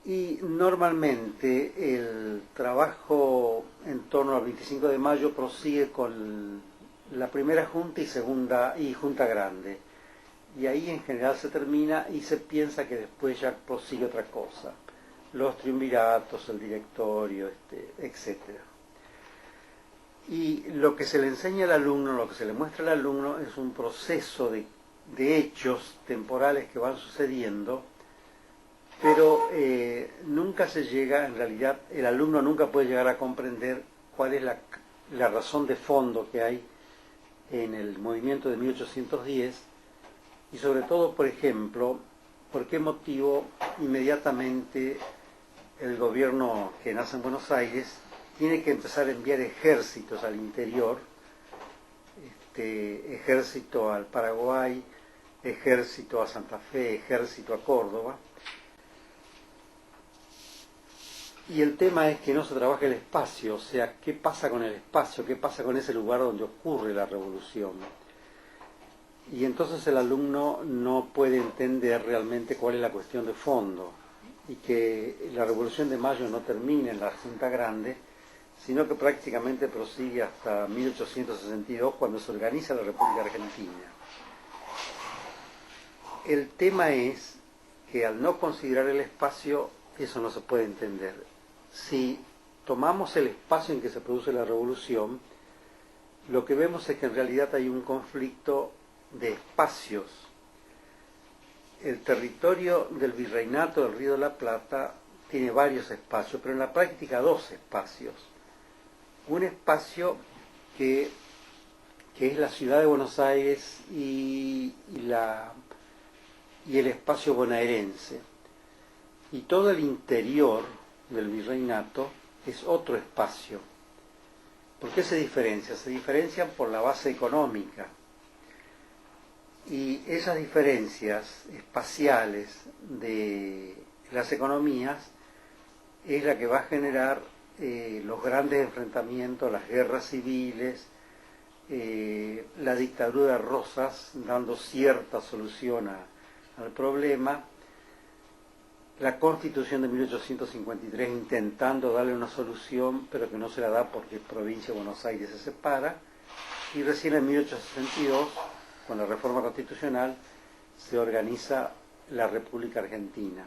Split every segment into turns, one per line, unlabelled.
Y normalmente el trabajo en torno al 25 de mayo prosigue con la primera junta y segunda y junta grande. Y ahí en general se termina y se piensa que después ya prosigue otra cosa. Los triunviratos, el directorio, etcétera. Y lo que se le enseña al alumno, lo que se le muestra al alumno es un proceso de hechos temporales que van sucediendo, pero nunca se llega, en realidad el alumno nunca puede llegar a comprender cuál es la razón de fondo que hay en el movimiento de 1810 y sobre todo, por ejemplo, por qué motivo inmediatamente el gobierno que nace en Buenos Aires tiene que empezar a enviar ejércitos al interior, ejército al Paraguay, ejército a Santa Fe, ejército a Córdoba. Y el tema es que no se trabaja el espacio, o sea, ¿qué pasa con el espacio? ¿Qué pasa con ese lugar donde ocurre la revolución? Y entonces el alumno no puede entender realmente cuál es la cuestión de fondo y que la Revolución de Mayo no termina en la Junta Grande, sino que prácticamente prosigue hasta 1862, cuando se organiza la República Argentina. El tema es que al no considerar el espacio, eso no se puede entender. Si tomamos el espacio en que se produce la revolución, lo que vemos es que en realidad hay un conflicto de espacios. El territorio del virreinato del Río de la Plata tiene varios espacios, pero en la práctica dos espacios. Un espacio que es la ciudad de Buenos Aires y el espacio bonaerense. Y todo el interior del virreinato es otro espacio. ¿Por qué se diferencia? Se diferencian por la base económica. Y esas diferencias espaciales de las economías es la que va a generar los grandes enfrentamientos, las guerras civiles, la dictadura de Rosas dando cierta solución al problema, la Constitución de 1853 intentando darle una solución, pero que no se la da porque provincia de Buenos Aires se separa, y recién en 1862, con la reforma constitucional, se organiza la República Argentina,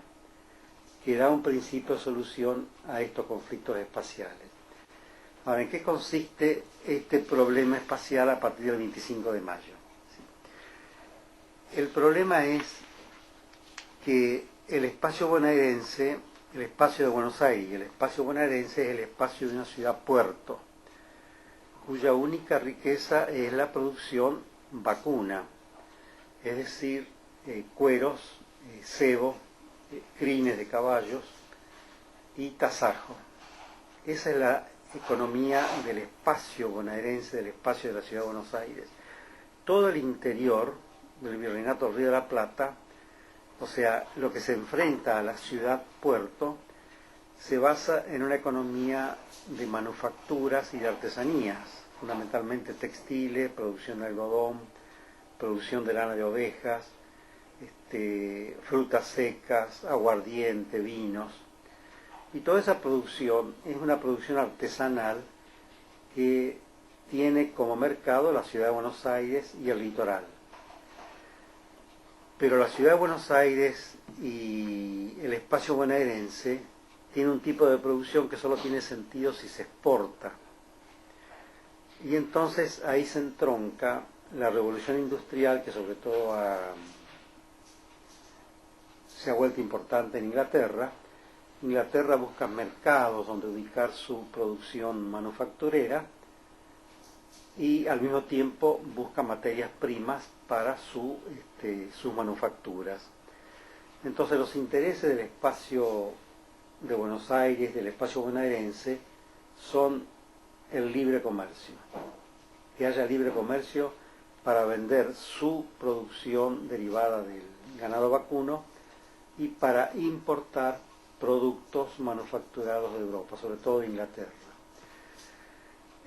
que da un principio de solución a estos conflictos espaciales. Ahora, ¿en qué consiste este problema espacial a partir del 25 de mayo? El problema es que el espacio bonaerense, el espacio de Buenos Aires, el espacio bonaerense es el espacio de una ciudad-puerto, cuya única riqueza es la producción vacuna, es decir, cueros, cebo, crines de caballos y tasajo. Esa es la economía del espacio bonaerense, del espacio de la ciudad de Buenos Aires. Todo el interior del virreinato del Río de la Plata, o sea, lo que se enfrenta a la ciudad-puerto, se basa en una economía de manufacturas y de artesanías, fundamentalmente textiles, producción de algodón, producción de lana de ovejas, frutas secas, aguardiente, vinos. Y toda esa producción es una producción artesanal que tiene como mercado la ciudad de Buenos Aires y el litoral. Pero la ciudad de Buenos Aires y el espacio bonaerense tiene un tipo de producción que solo tiene sentido si se exporta. Y entonces ahí se entronca la revolución industrial, que sobre todo se ha vuelto importante en Inglaterra. Inglaterra busca mercados donde ubicar su producción manufacturera y al mismo tiempo busca materias primas para sus manufacturas. Entonces los intereses del espacio de Buenos Aires, del espacio bonaerense, son el libre comercio. Que haya libre comercio para vender su producción derivada del ganado vacuno y para importar productos manufacturados de Europa, sobre todo de Inglaterra.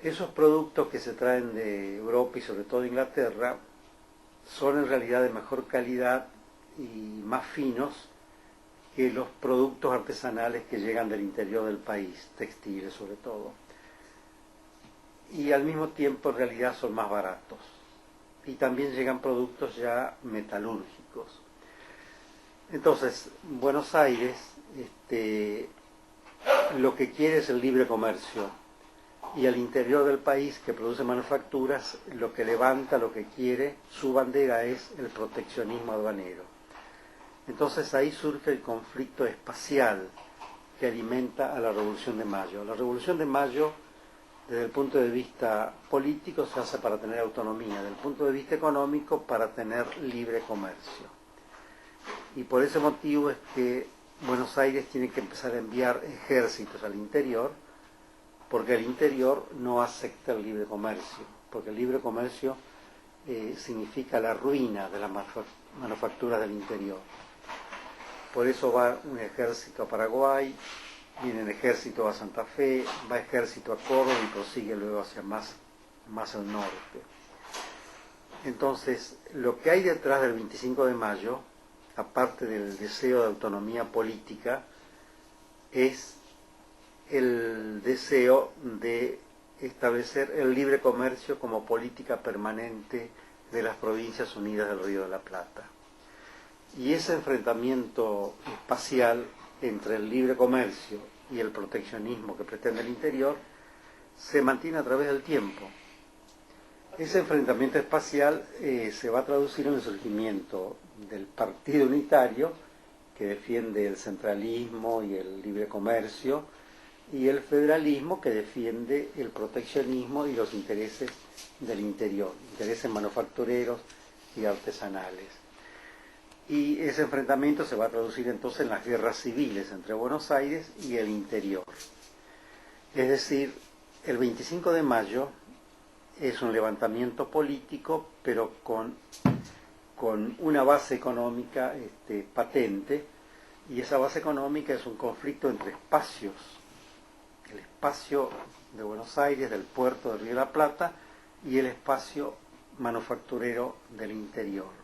Esos productos que se traen de Europa y sobre todo de Inglaterra son en realidad de mejor calidad y más finos que los productos artesanales que llegan del interior del país, textiles sobre todo. Y al mismo tiempo en realidad son más baratos. Y también llegan productos ya metalúrgicos. Entonces, Buenos Aires lo que quiere es el libre comercio. Y al interior del país, que produce manufacturas, lo que levanta, lo que quiere, su bandera es el proteccionismo aduanero. Entonces ahí surge el conflicto espacial que alimenta a la Revolución de Mayo. La Revolución de Mayo, desde el punto de vista político, se hace para tener autonomía, desde el punto de vista económico, para tener libre comercio. Y por ese motivo es que Buenos Aires tiene que empezar a enviar ejércitos al interior, porque el interior no acepta el libre comercio, porque el libre comercio significa la ruina de las manufacturas del interior. Por eso va un ejército a Paraguay, viene el ejército a Santa Fe, va ejército a Córdoba y prosigue luego hacia más al norte. Entonces, lo que hay detrás del 25 de mayo, aparte del deseo de autonomía política, es el deseo de establecer el libre comercio como política permanente de las Provincias Unidas del Río de la Plata. Y ese enfrentamiento espacial entre el libre comercio y el proteccionismo que pretende el interior se mantiene a través del tiempo. Ese enfrentamiento espacial se va a traducir en el surgimiento del Partido Unitario, que defiende el centralismo y el libre comercio, y el federalismo, que defiende el proteccionismo y los intereses del interior, intereses manufactureros y artesanales. Y ese enfrentamiento se va a traducir entonces en las guerras civiles entre Buenos Aires y el interior. Es decir, el 25 de mayo es un levantamiento político, pero con una base económica patente, y esa base económica es un conflicto entre espacios. El espacio de Buenos Aires, del puerto de Río de la Plata, y el espacio manufacturero del interior.